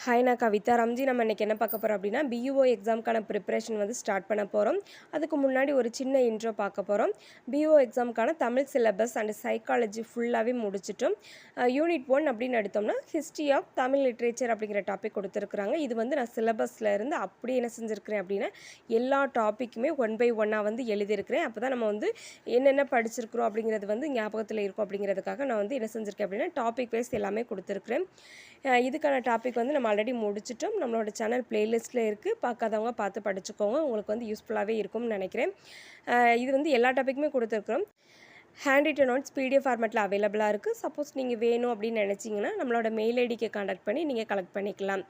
Hi, நான் கவிதா ராம்ஜி. நம்ம இன்றைக்கி என்ன பார்க்க போகிறோம் அப்படின்னா, பியூஓ எக்ஸாமுக்கான ப்ரிப்ரேஷன் வந்து ஸ்டார்ட் பண்ண போகிறோம். அதுக்கு முன்னாடி ஒரு சின்ன இன்ட்ரோ பார்க்க போகிறோம். பியூஓ எக்ஸாமுக்கான தமிழ் சிலபஸ் அண்ட் சைக்காலஜி ஃபுல்லாகவே முடிச்சிட்டோம். யூனிட் 1 அப்படின்னு எடுத்தோம்னா ஹிஸ்ட்ரி ஆஃப் தமிழ் லிட்ரேச்சர் அப்படிங்கிற டாபிக் கொடுத்துருக்குறாங்க. இது வந்து நான் சிலபஸில் இருந்து அப்படியே என்ன செஞ்சுருக்கிறேன் அப்படின்னா, எல்லா டாப்பிக்குமே 1 by 1 வந்து எழுதியிருக்கிறேன். அப்போ தான் நம்ம வந்து என்னென்ன படிச்சிருக்கிறோம் அப்படிங்கிறது வந்து ஞாபகத்தில் இருக்கும் அப்படிங்கிறதுக்காக நான் வந்து என்ன செஞ்சுருக்கேன் அப்படின்னா, டாபிக் வைஸ் எல்லாமே கொடுத்துருக்குறேன். இதுக்கான டாபிக் வந்து நம்ம ஆல்ரெடி முடிச்சிட்டோம். நம்மளோட சேனல் பிளேலிஸ்ட்டில் இருக்குது. பார்க்காதவங்க பார்த்து படிச்சுக்கோங்க. உங்களுக்கு வந்து யூஸ்ஃபுல்லாகவே இருக்கும்னு நினைக்கிறேன். இது வந்து எல்லா டாப்பிக்குமே கொடுத்துருக்குறோம். ஹேண்ட் ரிட்டன் நோட்ஸ் பிடிஎஃப் ஃபார்மேட்டில் அவைலபிளாக இருக்குது. சப்போஸ் நீங்கள் வேணும் அப்படின்னு நினச்சிங்கன்னா நம்மளோட மெயில் ஐடிக்கு கான்டாக்ட் பண்ணி நீங்கள் கலெக்ட் பண்ணிக்கலாம்.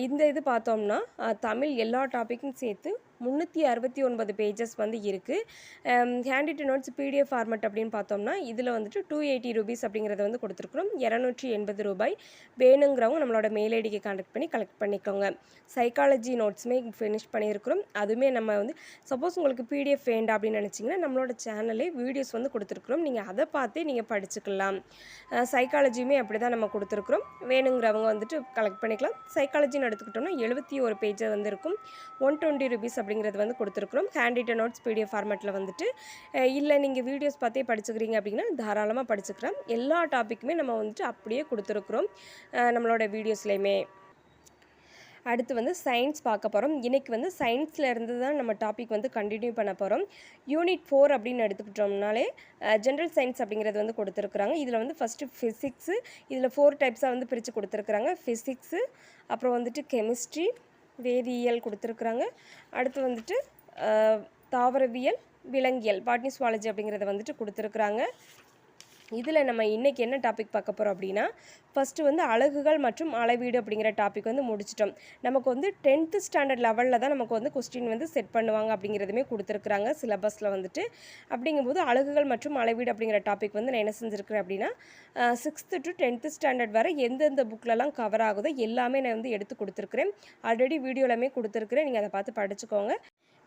இந்த இது பார்த்தோம்னா தமிழ் எல்லா டாப்பிக்கும் சேர்த்து 369 பேஜஸ் வந்து இருக்குது. Hand return notes PDF format அப்படின்னு பார்த்தோம்னா இதில் வந்துட்டு 280 ரூபீஸ் அப்படிங்கிறத வந்து கொடுத்துருக்குறோம். 280 ரூபாய். வேணுங்கிறவங்க நம்மளோட மெயில் ஐடிக்கு கான்டாக்ட் பண்ணி கலெக்ட் பண்ணிக்கோங்க. சைக்காலஜி நோட்ஸுமே ஃபினிஷ் பண்ணியிருக்கிறோம். அதுவுமே நம்ம வந்து சப்போஸ் உங்களுக்கு பிடிஎஃப் வேண்டாம் அப்படின்னு நினச்சிங்கன்னா நம்மளோட சேனலே வீடியோஸ் வந்து கொடுத்துருக்குறோம். நீங்கள் அதை பார்த்தே நீங்கள் படிச்சுக்கலாம். சைக்காலஜியுமே அப்படி தான் நம்ம கொடுத்துருக்குறோம். வேணுங்கிறவங்க வந்துட்டு கலெக்ட் பண்ணிக்கலாம். சைக்காலஜின்னு எடுத்துக்கிட்டோம்னா 71 பேஜ் வந்து இருக்கும். 120 ரூபீஸ் அப்படிங்கிறது வந்து கொடுத்துருக்குறோம். ஹேண்ட் ரிட்டன் நோட்ஸ் பிடிஎஃப் ஃபார்மேட்டில் வந்துட்டு இல்லை நீங்கள் வீடியோஸ் பார்த்தே படிச்சுக்கிறீங்க அப்படின்னா தாராளமாக படிச்சுக்கிறோம். எல்லா டாப்பிக்குமே நம்ம வந்துட்டு அப்படியே கொடுத்துருக்குறோம் நம்மளோட வீடியோஸ்லேயுமே. அடுத்து வந்து சயின்ஸ் பார்க்க போகிறோம். இன்றைக்கி வந்து சயின்ஸில் இருந்து தான் நம்ம டாபிக் வந்து கண்டினியூ பண்ண போகிறோம். யூனிட் 4 அப்படின்னு எடுத்துக்கிட்டோம்னாலே ஜென்ரல் சயின்ஸ் அப்படிங்கிறது வந்து கொடுத்துருக்குறாங்க. இதில் வந்து ஃபஸ்ட்டு ஃபிசிக்ஸு, இதில் 4 டைப்ஸாக வந்து பிரித்து கொடுத்துருக்குறாங்க. ஃபிசிக்ஸு, அப்புறம் வந்துட்டு கெமிஸ்ட்ரி, வேதியியல் கொடுத்துருக்குறாங்க. அடுத்து வந்துட்டு தாவரவியல், விலங்கியல், பாட்னி சுவாலஜி அப்படிங்கிறத வந்துட்டு கொடுத்துருக்குறாங்க. இதில் நம்ம இன்றைக்கி என்ன டாபிக் பார்க்க போகிறோம் அப்படின்னா, ஃபஸ்ட்டு வந்து அலகுகள் மற்றும் அளவீடு அப்படிங்கிற டாபிக் வந்து முடிச்சிட்டோம். நமக்கு வந்து 10th ஸ்டாண்டர்ட் லெவலில் தான் நமக்கு வந்து கொஸ்டின் வந்து செட் பண்ணுவாங்க அப்படிங்கிறதுமே கொடுத்துருக்குறாங்க சிலபஸில் வந்துட்டு. அப்படிங்கும்போது அலகுகள் மற்றும் அளவீடு அப்படிங்கிற டாபிக் வந்து நான் என்ன செஞ்சுருக்கிறேன் அப்படின்னா 6th to 10th ஸ்டாண்டர்ட் வரை எந்தெந்த புக்கிலலாம் கவர் ஆகுதோ எல்லாமே நான் வந்து எடுத்து கொடுத்துருக்குறேன். ஆல்ரெடி வீடியோலாமே கொடுத்துருக்குறேன். நீங்கள் அதை பார்த்து படிச்சுக்கோங்க.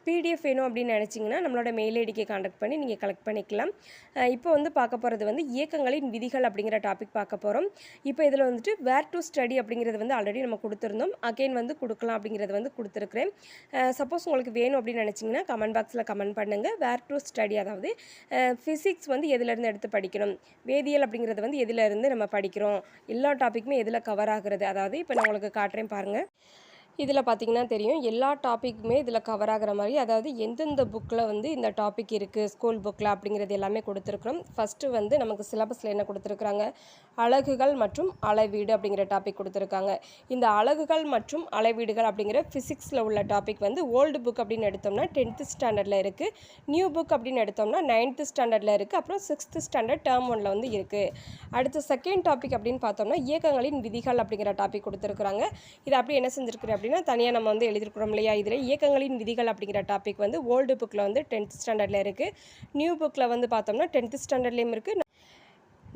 பிடிஎஃப் வேணும் அப்படின்னு நினச்சிங்கன்னா நம்மளோட மெயில் ஐடிக்கு கான்டாக்ட் பண்ணி நீங்கள் கலெக்ட் பண்ணிக்கலாம். இப்போ வந்து பார்க்க போகிறது வந்து இயக்கங்களின் விதிகள் அப்படிங்கிற டாபிக் பார்க்க போகிறோம். இப்போ இதில் வந்துட்டு வேர் டு ஸ்டடி அப்படிங்கிறது வந்து ஆல்ரெடி நம்ம கொடுத்துருந்தோம். அகெயின் வந்து கொடுக்கலாம் அப்படிங்கிறது வந்து கொடுத்துருக்குறேன். சப்போஸ் உங்களுக்கு வேணும் அப்படின்னு நினச்சிங்கன்னா கமெண்ட் பாக்ஸில் கமெண்ட் பண்ணுங்கள். வேர் டு ஸ்டடி, அதாவது ஃபிசிக்ஸ் வந்து எதுலேருந்து எடுத்து படிக்கணும், வேதியியல் அப்படிங்கிறது வந்து எதுலேருந்து நம்ம படிக்கிறோம், எல்லா டாப்பிக்குமே எதில் கவர் ஆகுறது, அதாவது இப்போ நான் உங்களுக்கு காட்டுறேன் பாருங்கள். இதில் பார்த்திங்கன்னா தெரியும் எல்லா டாப்பிக்குமே இதில் கவர் ஆகிற மாதிரி, அதாவது எந்தெந்த புக்கில் வந்து இந்த டாபிக் இருக்குது ஸ்கூல் புக்கில் அப்படிங்கிறது எல்லாமே கொடுத்துருக்குறோம். ஃபஸ்ட்டு வந்து நமக்கு சிலபஸில் என்ன கொடுத்துருக்குறாங்க, அலகுகள் மற்றும் அளவீடு அப்படிங்கிற டாபிக் கொடுத்துருக்காங்க. இந்த அலகுகள் மற்றும் அளவீடுகள் அப்படிங்கிற ஃபிசிக்ஸில் உள்ள டாபிக் வந்து ஓல்டு புக் அப்படின்னு எடுத்தோம்னா 10th ஸ்டாண்டர்டில் இருக்குது. நியூ புக் அப்படின்னு எடுத்தோம்னா 9th ஸ்டாண்டர்டில் இருக்குது. அப்புறம் 6th ஸ்டாண்டர்ட் டேர்ம் 1ல் வந்து இருக்குது. அடுத்து செகண்ட் டாபிக் அப்படின்னு பார்த்தோம்னா இயக்கங்களின் விதிகள் அப்படிங்கிற டாபிக் கொடுத்துருக்குறாங்க. இது அப்படி என்ன செஞ்சுருக்குறேன் அப்படின்னா தனியாக நம்ம வந்து எழுதிருக்கிறோம் இல்லையா. இதில் இயக்கங்களின் விதிகள் அப்படிங்கிற டாபிக் வந்து ஓல்டு புக்கில் வந்து 10th ஸ்டாண்டர்டில் இருக்குது. நியூ புக்கில் வந்து பார்த்தோம்னா 10th ஸ்டாண்டர்ட்லேயும் இருக்குது,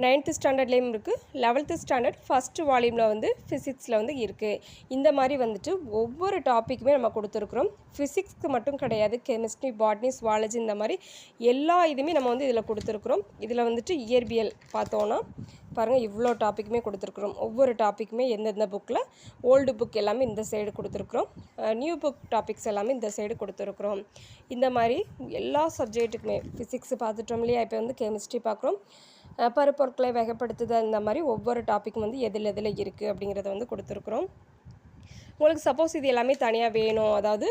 9th ஸ்டாண்டர்ட்லேயும் இருக்குது, 11th ஸ்டாண்டர்ட் ஃபஸ்ட்டு வால்யூமில் வந்து ஃபிசிக்ஸில் வந்து இருக்குது. இந்த மாதிரி வந்துட்டு ஒவ்வொரு டாப்பிக்குமே நம்ம கொடுத்துருக்குறோம். ஃபிசிக்ஸ்க்கு மட்டும் கிடையாது, கெமிஸ்ட்ரி, பாட்னி, சுவாலஜி, இந்த மாதிரி எல்லா இதுவுமே நம்ம வந்து இதில் கொடுத்துருக்குறோம். இதில் வந்துட்டு இயற்பியல் பார்த்தோன்னா பாருங்கள் இவ்வளோ டாப்பிக்குமே கொடுத்துருக்குறோம். ஒவ்வொரு டாப்பிக்குமே எந்தெந்த புக்கில் ஓல்டு புக் எல்லாமே இந்த சைடு கொடுத்துருக்குறோம், நியூ புக் டாபிக்ஸ் எல்லாமே இந்த சைடு கொடுத்துருக்குறோம். இந்த மாதிரி எல்லா சப்ஜெக்ட்டுக்குமே ஃபிசிக்ஸ் பார்த்துட்டோம் இல்லையா. இப்போ வந்து கெமிஸ்ட்ரி பார்க்குறோம், பருப்பொருட்களை வகைப்படுத்துதல், இந்த மாதிரி ஒவ்வொரு டாப்பிக்கும் வந்து எதில் இருக்குது அப்படிங்கிறத வந்து கொடுத்துருக்குறோம். உங்களுக்கு சப்போஸ் இது எல்லாமே தனியாக வேணும், அதாவது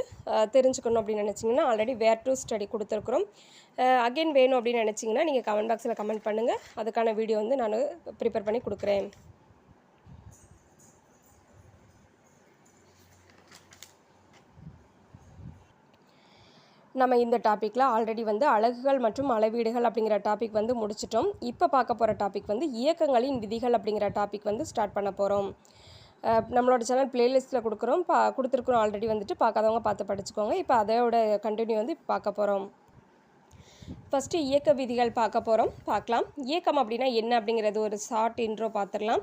தெரிஞ்சுக்கணும் அப்படின்னு நினச்சிங்கன்னா ஆல்ரெடி வேர் டு ஸ்டடி கொடுத்துருக்குறோம். அகெயின் வேணும் அப்படின்னு நினச்சிங்கன்னா நீங்கள் கமெண்ட் பாக்ஸில் கமெண்ட் பண்ணுங்கள். அதுக்கான வீடியோ வந்து நான் ப்ரிப்பேர் பண்ணி கொடுக்குறேன். நம்ம இந்த டாப்பிக்கில் ஆல்ரெடி வந்து அலகுகள் மற்றும் அளவீடுகள் அப்படிங்கிற டாபிக் வந்து முடிச்சிட்டோம். இப்போ பார்க்க போகிற டாபிக் வந்து இயக்கங்களின் விதிகள் அப்படிங்கிற டாபிக் வந்து ஸ்டார்ட் பண்ண போகிறோம். நம்மளோட சேனல் பிளேலிஸ்ட்டில் கொடுத்துருக்குறோம் ஆல்ரெடி வந்துட்டு. பார்க்காதவங்க பார்த்து படிச்சுக்கோங்க. இப்போ அதோட கண்டினியூ வந்து பார்க்க போகிறோம். ஃபஸ்ட்டு இயக்க விதிகள் பார்க்கலாம். இயக்கம் அப்படின்னா என்ன அப்படிங்கிறது ஒரு ஷார்ட் இன்ட்ரோ பார்த்துடலாம்.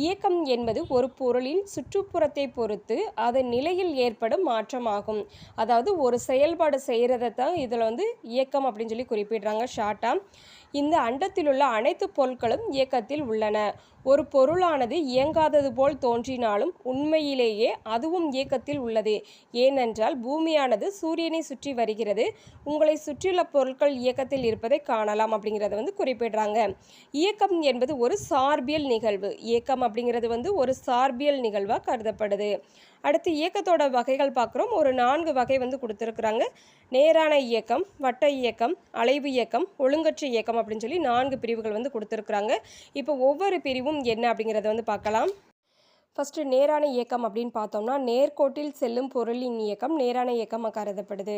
இயக்கம் என்பது ஒரு பொருளின் சுற்றுப்புறத்தை பொறுத்து அதன் நிலையில் ஏற்படும் மாற்றமாகும். அதாவது ஒரு செயல்பாடு செய்கிறத தான் இதில் வந்து இயக்கம் அப்படின்னு சொல்லி குறிப்பிடுறாங்க ஷார்ட்டாக. இந்த அண்டத்தில் உள்ள அனைத்து பொருட்களும் இயக்கத்தில் உள்ளன. ஒரு பொருளானது இயங்காதது போல் தோன்றினாலும் உண்மையிலேயே அதுவும் இயக்கத்தில் உள்ளது. ஏனென்றால் பூமியானது சூரியனை சுற்றி வருகிறது. உங்களை சுற்றியுள்ள பொருட்கள் இயக்கத்தில் இருப்பதை காணலாம் அப்படிங்கிறத குறிப்பிடுறாங்க. இயக்கம் என்பது ஒரு சார்பியல் நிகழ்வு. இயக்கம் அப்படிங்கிறது ஒரு சார்பியல் நிகழ்வாக கருதப்படுது. அடுத்து இயக்கத்தோட வகைகள் பார்க்குறோம். ஒரு 4 வகை கொடுத்துருக்குறாங்க. நேரான இயக்கம், வட்ட இயக்கம், அலைவு இயக்கம், ஒழுங்கற்ற இயக்கம் அப்படின்னு சொல்லி 4 பிரிவுகள் கொடுத்துருக்குறாங்க. இப்போ ஒவ்வொரு பிரிவும் என்ன அப்படிங்கிறத பார்க்கலாம். ஃபஸ்ட்டு நேரான இயக்கம் அப்படின்னு பார்த்தோம்னா நேர்கோட்டில் செல்லும் பொருளின் இயக்கம் நேரான இயக்கமாக கருதப்படுது.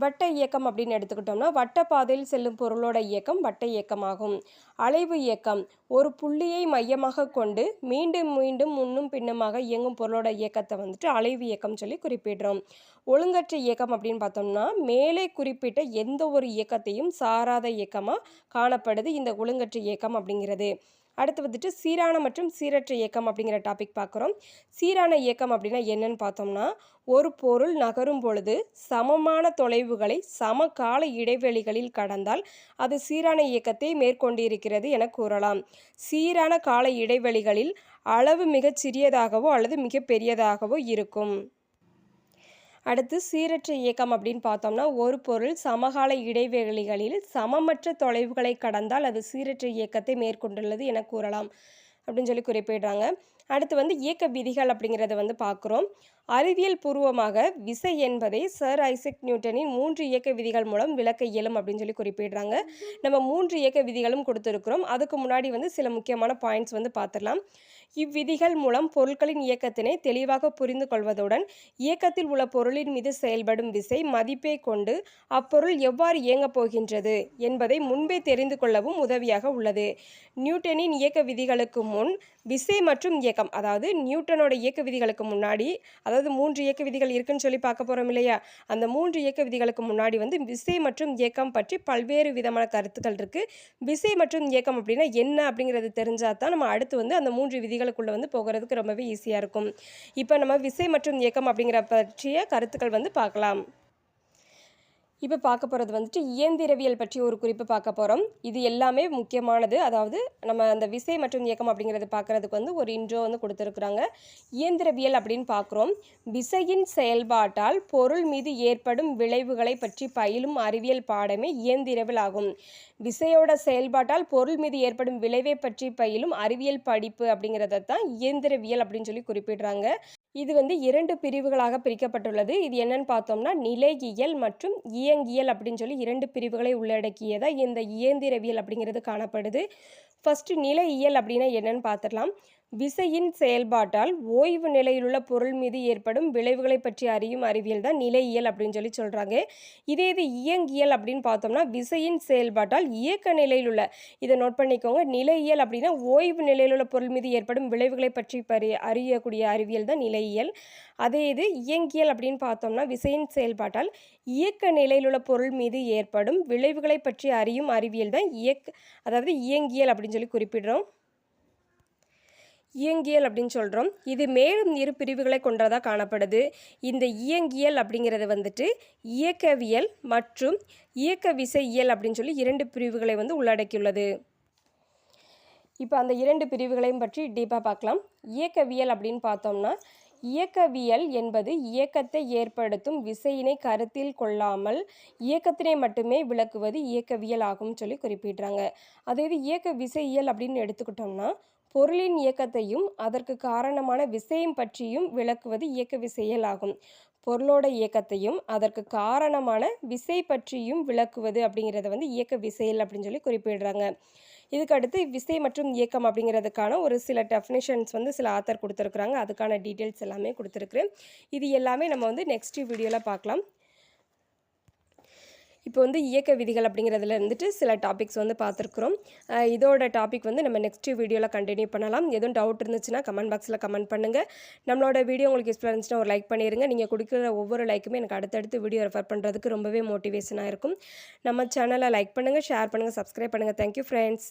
வட்ட இயக்கம் அப்படின்னு எடுத்துக்கிட்டோம்னா வட்ட பாதையில் செல்லும் பொருளோட இயக்கம் வட்ட இயக்கமாகும். அலைவு இயக்கம் ஒரு புள்ளியை மையமாக கொண்டு மீண்டும் மீண்டும் முன்னும் பின்னுமாக இயங்கும் பொருளோட இயக்கத்தை அலைவு இயக்கம் சொல்லி குறிப்பிடுறோம். ஒழுங்கற்ற இயக்கம் அப்படின்னு பார்த்தோம்னா மேலே குறிப்பிட்ட எந்த ஒரு இயக்கத்தையும் சாராத இயக்கமாக காணப்படுது இந்த ஒழுங்கற்ற இயக்கம் அப்படிங்கிறது. அடுத்து சீரான மற்றும் சீரற்ற இயக்கம் அப்படிங்கிற டாபிக் பார்க்குறோம். சீரான இயக்கம் அப்படின்னா என்னன்னு பார்த்தோம்னா ஒரு பொருள் நகரும் பொழுது சமமான தொலைவுகளை சம கால இடைவெளிகளில் கடந்தால் அது சீரான இயக்கத்தை மேற்கொண்டிருக்கிறது என கூறலாம். சீரான கால இடைவெளிகளில் அளவு மிகச் சிறியதாகவோ அல்லது மிக பெரியதாகவோ இருக்கும். அடுத்து சீரற்ற இயக்கம் அப்படின்னு பார்த்தோம்னா ஒரு பொருள் சமகால இடைவெளிகளில் சமமற்ற தொலைவுகளை கடந்தால் அது சீரற்ற இயக்கத்தை மேற்கொண்டுள்ளது என கூறலாம் அப்படின்னு சொல்லி குறிப்பிடுறாங்க. அடுத்து இயக்க விதிகள் அப்படிங்கிறத பார்க்குறோம். அறிவியல் பூர்வமாக விசை என்பதை சர் ஐசக் நியூட்டனின் 3 இயக்க விதிகள் மூலம் விளக்க இயலும் அப்படின்னு சொல்லி குறிப்பிடுறாங்க. நம்ம 3 இயக்க விதிகளும் கொடுத்துருக்குறோம். அதுக்கு முன்னாடி சில முக்கியமான பாயிண்ட்ஸ் பார்த்துடலாம். இவ்விதிகள் மூலம் பொருட்களின் இயக்கத்தினை தெளிவாக புரிந்து கொள்வதுடன் இயக்கத்தில் உள்ள பொருளின் மீது செயல்படும் விசை மதிப்பை கொண்டு அப்பொருள் எவ்வாறு இயங்கப் போகின்றது என்பதை முன்பே தெரிந்து கொள்ளவும் உதவியாக உள்ளது. நியூட்டனின் இயக்க விதிகளுக்கு முன் விசை மற்றும் இயக்கம், அதாவது நியூட்டனோட இயக்க விதிகளுக்கு முன்னாடி, அதாவது 3 இயக்க விதிகள் இருக்குன்னு சொல்லி பார்க்க போகிறோம் இல்லையா, அந்த 3 இயக்க விதிகளுக்கு முன்னாடி விசை மற்றும் இயக்கம் பற்றி பல்வேறு விதமான கருத்துக்கள் இருக்குது. விசை மற்றும் இயக்கம் அப்படின்னா என்ன அப்படிங்கிறது தெரிஞ்சால் தான் நம்ம அடுத்து அந்த 3 விதிகளுக்குள்ளே போகிறதுக்கு ரொம்பவே ஈஸியாக இருக்கும். இப்போ நம்ம விசை மற்றும் இயக்கம் அப்படிங்கிற பற்றிய கருத்துக்கள் பார்க்கலாம். இப்போ பார்க்க போகிறது இயந்திரவியல் பற்றி ஒரு குறிப்பு பார்க்க போகிறோம். இது எல்லாமே முக்கியமானது. அதாவது நம்ம அந்த விசை மற்றும் இயக்கம் அப்படிங்கிறது பார்க்குறதுக்கு ஒரு இன்ட்ரோ கொடுத்துருக்குறாங்க. இயந்திரவியல் அப்படின்னு பார்க்குறோம். விசையின் செயல்பாட்டால் பொருள் மீது ஏற்படும் விளைவுகளை பற்றி பயிலும் அறிவியல் பாடமே இயந்திரவியல் ஆகும். விசையோட செயல்பாட்டால் பொருள் மீது ஏற்படும் விளைவை பற்றி பயிலும் அறிவியல் படிப்பு அப்படிங்கிறத தான் இயந்திரவியல் அப்படின்னு சொல்லி குறிப்பிடுறாங்க. இது 2 பிரிவுகளாக பிரிக்கப்பட்டுள்ளது. இது என்னன்னு பார்த்தோம்னா நிலையியல் மற்றும் இயங்கியல் அப்படின்னு சொல்லி 2 பிரிவுகளை உள்ளடக்கியதாக இந்த இயந்திரவியல் அப்படிங்கிறது காணப்படுது. ஃபஸ்ட்டு நிலையியல் அப்படின்னா என்னன்னு பார்த்துடலாம். விசையின் செயல்பாட்டால் ஓய்வு நிலையிலுள்ள பொருள் மீது ஏற்படும் விளைவுகளை பற்றி அறியும் அறிவியல் தான் நிலையியல் அப்படின்னு சொல்லி சொல்கிறாங்க. இதே இது இயங்கியல் அப்படின்னு பார்த்தோம்னா விசையின் செயல்பாட்டால் இயக்க நிலையிலுள்ள, இதை நோட் பண்ணிக்கோங்க, நிலையியல் அப்படின்னா ஓய்வு நிலையிலுள்ள பொருள் மீது ஏற்படும் விளைவுகளை பற்றி அறியக்கூடிய அறிவியல் தான் நிலையியல். அதே இது இயங்கியல் அப்படின்னு பார்த்தோம்னா விசையின் செயல்பாட்டால் இயக்க நிலையிலுள்ள பொருள் மீது ஏற்படும் விளைவுகளை பற்றி அறியும் அறிவியல் தான் அதாவது இயங்கியல் அப்படின்னு சொல்லி குறிப்பிடுறோம். இயங்கியல் அப்படின்னு சொல்கிறோம். இது மேலும் 2 பிரிவுகளை கொண்டதாக காணப்படுது. இந்த இயங்கியல் அப்படிங்கிறது இயக்கவியல் மற்றும் இயக்க விசையியல் அப்படின்னு சொல்லி 2 பிரிவுகளை உள்ளடக்கியுள்ளது. இப்போ அந்த 2 பிரிவுகளையும் பற்றி டீப்பாக பார்க்கலாம். இயக்கவியல் அப்படின்னு பார்த்தோம்னா இயக்கவியல் என்பது இயக்கத்தை ஏற்படுத்தும் விசையினை கருத்தில் கொள்ளாமல் இயக்கத்தினை மட்டுமே விளக்குவது இயக்கவியல் ஆகும் சொல்லி குறிப்பிடுறாங்க. அதே இது இயக்க விசையியல் அப்படின்னு எடுத்துக்கிட்டோம்னா பொருளின் இயக்கத்தையும் அதற்கு காரணமான விசையும் பற்றியும் விளக்குவது இயக்க விசையியல் ஆகும். பொருளோட இயக்கத்தையும் அதற்கு காரணமான விசை பற்றியும் விளக்குவது அப்படிங்கிறத இயக்க விசையியல் அப்படின்னு சொல்லி குறிப்பிடுறாங்க. இதுக்கு அடுத்து விசை மற்றும் இயக்கம் அப்படிங்கிறதுக்கான ஒரு சில டெஃபினேஷன்ஸ் சில ஆத்தர் கொடுத்துருக்குறாங்க. அதுக்கான டீட்டெயில்ஸ் எல்லாமே கொடுத்துருக்குறேன். இது எல்லாமே நம்ம நெக்ஸ்ட் வீடியோவில் பார்க்கலாம். இப்போ இயக்க விதிகள் அப்படிங்கிறதுல சில டாபிக்ஸ் பார்த்துருக்குறோம். இதோட டாபிக் நம்ம நெக்ஸ்ட் வீடியோவில் கண்டினியூ பண்ணலாம். எதுவும் டவுட் இருந்துச்சுன்னா கமெண்ட் பாக்ஸில் கமெண்ட் பண்ணுங்கள். நம்மளோட வீடியோ உங்களுக்கு யூஸ்ஃபுல்லாக இருந்துச்சுன்னா ஒரு லைக் பண்ணிடுங்க. நீங்கள் கொடுக்குற ஒவ்வொரு லைக்குமே எனக்கு அடுத்தடுத்து வீடியோ ரெஃபர் பண்ணுறதுக்கு ரொம்பவே மோட்டிவேஷனாக இருக்கும். நம்ம சேனலை லைக் பண்ணுங்கள், ஷேர் பண்ணுங்கள், சப்ஸ்கிரைப் பண்ணுங்கள். Thank you friends.